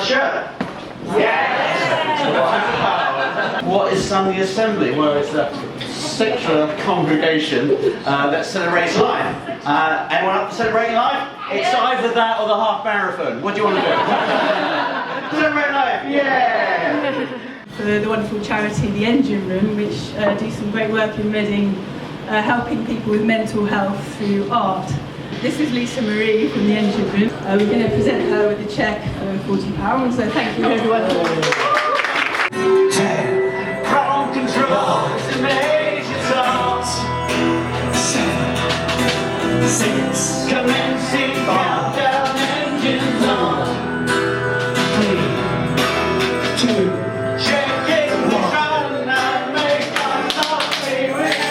shirt? Yes! What is Sunday Assembly? Well, it's a secular congregation that celebrates life. Anyone up for celebrating life? It's either that or the half marathon. What do you want to do? Celebrate life! Yeah! For the wonderful charity, The Engine Room, which do some great work in Reading, helping people with mental health through art. This is Lisa Marie from The Engine Room. We're going to present her with a cheque of £40, so thank you everyone. 10, ground control, the major tones. 7, 6, commencing countdown, engines on. 3, 2, checking the run and make us happy with it.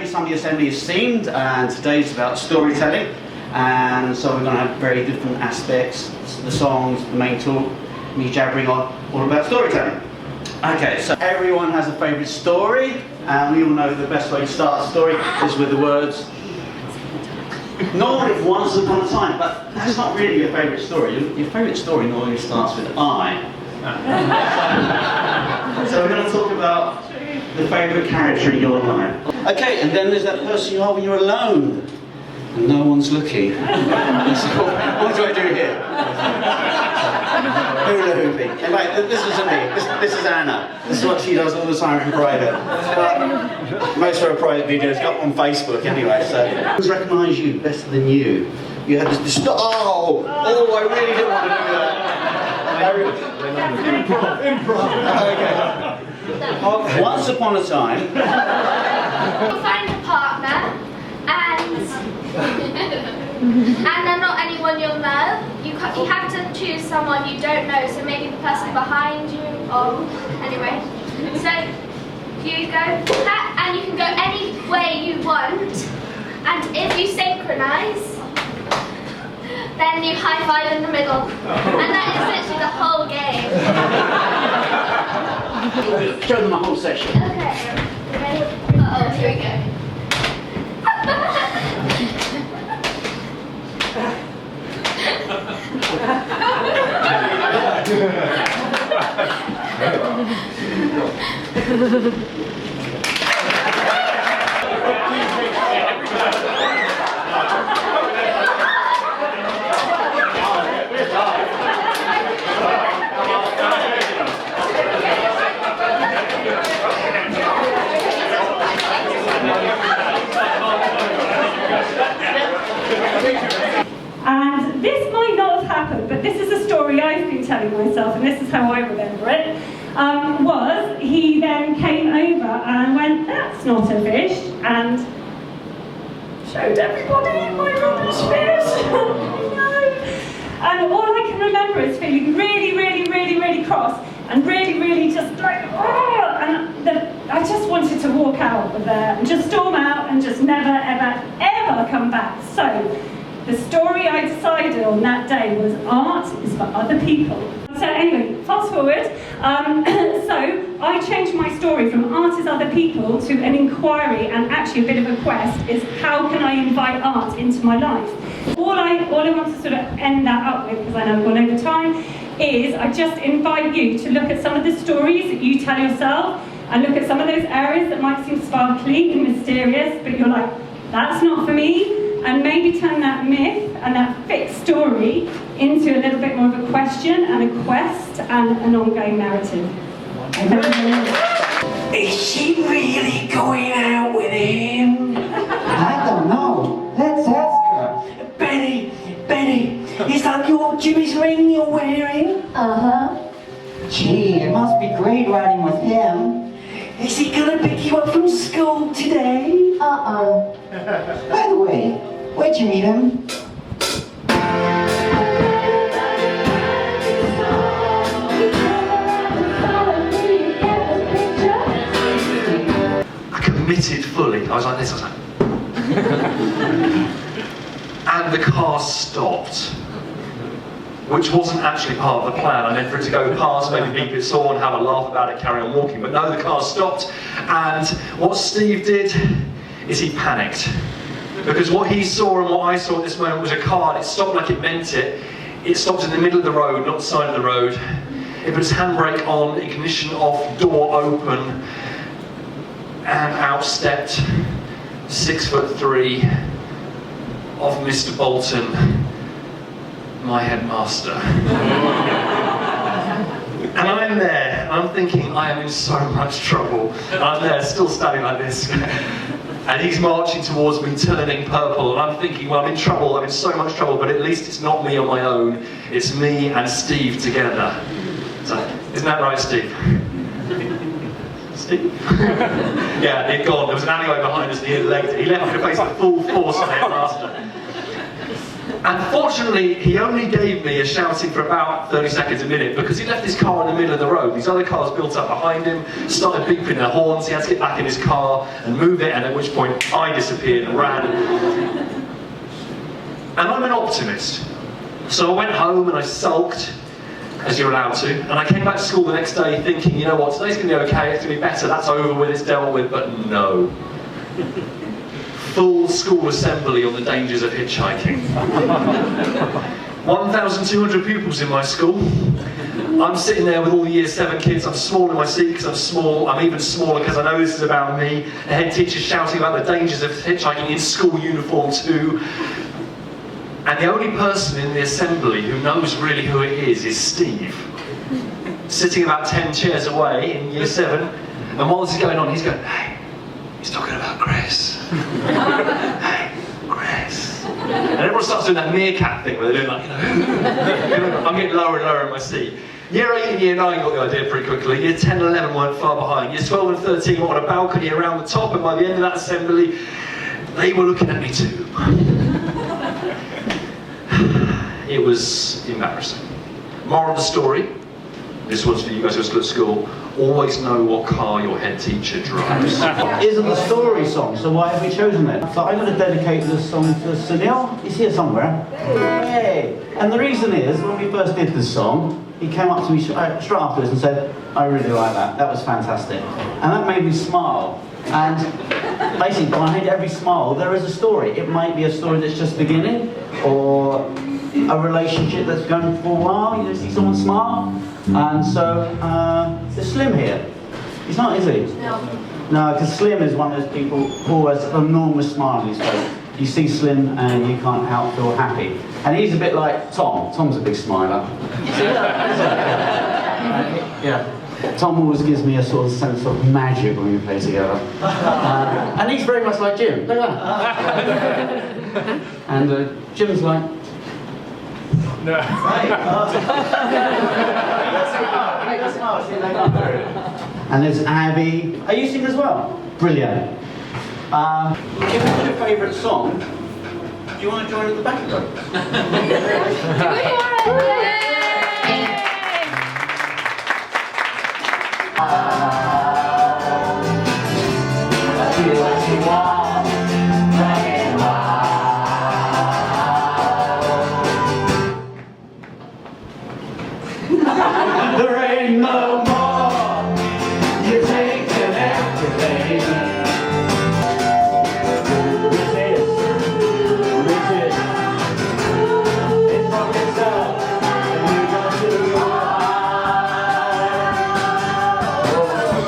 Sunday Assembly is themed, and today's about storytelling, and so we're going to have very different aspects, the songs, the main talk, me jabbering on, all about storytelling. Okay, so everyone has a favourite story, and we all know the best way to start a story is with the words normally once upon a time, but that's not really your favourite story. Your favourite story normally starts with I. So we're going to talk about the favourite character in your life. Okay, and then there's that person you are when you're alone and no one's looking. So, what do I do here? Hula hooping. Anyway, this isn't me. This is Anna. This is what she does all the time in private. Most of her private videos go up on Facebook anyway, so. Who's recognise you better than you? You had this oh, I really didn't want to do that. Improv. Okay. Once upon a time. You'll find a partner, and they're not anyone you'll know. You have to choose someone you don't know, so maybe the person behind you, or anyway. So you go, and you can go any way you want, and if you synchronise, then you high five in the middle, and that is literally the whole game. Show them the whole session. Okay. Ready? Uh-oh, here we go. And this might not have happened, but this is a story I've been telling myself, and this is how I remember it, was he then came over and went, that's not a fish, and showed everybody my rubbish fish. No. And all I can remember is feeling really, really, really, really cross, and really, really just like, and I just wanted to walk out of there and just storm out and just never, ever, ever come back. So the story I decided on that day was art is for other people. So anyway, fast forward. So I changed my story from art is other people to an inquiry, and actually a bit of a quest is how can I invite art into my life? All I want to sort of end that up with, because I know I've gone over time, is I just invite you to look at some of the stories that you tell yourself, and look at some of those areas that might seem sparkly and mysterious, but you're like, that's not for me. and maybe turn that myth and that fixed story into a little bit more of a question and a quest and an ongoing narrative. Thank you very much. Is she really going out with him? I don't know. Let's ask her. Benny, is that your Jimmy's ring you're wearing? Uh-huh. Gee, it must be great riding with him. Is he gonna pick you up from school today? Uh-uh. By the way, where'd you meet him? I committed fully. I was like this, I was like... And the car stopped, which wasn't actually part of the plan. I meant for it to go past, maybe beep its horn, have a laugh about it, carry on walking. But no, the car stopped, and what Steve did is he panicked. Because what he saw and what I saw at this moment was a car, and it stopped like it meant it. It stopped in the middle of the road, not the side of the road. It put its handbrake on, ignition off, door open, and out stepped 6'3" of Mr. Bolton, my headmaster. And I'm there, and I'm thinking, I am in so much trouble. And I'm there, still standing like this. And he's marching towards me, turning purple, and I'm thinking, well, I'm in trouble, I'm in so much trouble, but at least it's not me on my own, it's me and Steve together. So, isn't that right, Steve? Steve? Yeah, he'd gone. There was an alleyway behind us and he had legged it. He left me to face the full force of the headmaster. And fortunately, he only gave me a shouting for about 30 seconds a minute because he left his car in the middle of the road. These other cars built up behind him, started beeping their horns. He had to get back in his car and move it, and at which point I disappeared and ran. And I'm an optimist. So I went home and I sulked, as you're allowed to, and I came back to school the next day thinking, you know what, today's going to be okay, it's going to be better, that's over with, it's dealt with, but no. Full school assembly on the dangers of hitchhiking. 1,200 pupils in my school. I'm sitting there with all the year 7 kids. I'm small in my seat because I'm small. I'm even smaller because I know this is about me. The head teacher's shouting about the dangers of hitchhiking in school uniform too. And the only person in the assembly who knows really who it is Steve. Sitting about 10 chairs away in year 7. And while this is going on, he's going, hey, he's talking about Chris. Hey, Chris. And everyone starts doing that meerkat thing where they're doing like, you know, I'm getting lower and lower in my seat. Year 8 and year 9 got the idea pretty quickly. Year 10 and 11 weren't far behind. Years 12 and 13 were on a balcony around the top, and by the end of that assembly, they were looking at me too. It was embarrassing. Moral of the story, this one's for you guys who are still at school, always know what car your head teacher drives. Isn't the story song, so why have we chosen it? So I'm going to dedicate this song to Sunil. He's here somewhere. Hey! And the reason is, when we first did this song, he came up to me straight afterwards and said, I really like that, that was fantastic. And that made me smile. And basically, behind every smile, there is a story. It might be a story that's just beginning, or a relationship that's going for a while. You see someone smile. And so, there's Slim here. He's not, is he? No. No, because Slim is one of those people who has an enormous smile on his face. You see Slim and you can't help feel happy. And he's a bit like Tom. Tom's a big smiler. Yeah. Tom always gives me a sort of sense of magic when we play together. And he's very much like Jim. Look at that. And Jim's like... No. And there's Abby. Are you singing as well? Brilliant. If it's your favourite song, do you want to join at the back of it? There ain't no more. You take an everything. Who is this? Who is it? It's from yourself, and you got to hide. Oh,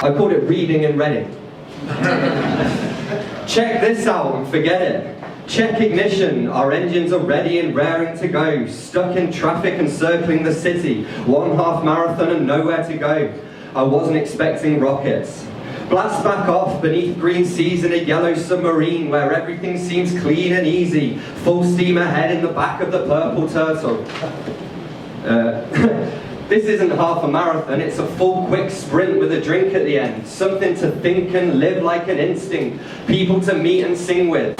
I called it reading and reading. Check this out and forget it. Check ignition, our engines are ready and raring to go. Stuck in traffic and circling the city. 1/2 marathon and nowhere to go. I wasn't expecting rockets. Blast back off beneath green seas in a yellow submarine where everything seems clean and easy. Full steam ahead in the back of the purple turtle. This isn't half a marathon, it's a full quick sprint with a drink at the end. Something to think and live like an instinct. People to meet and sing with.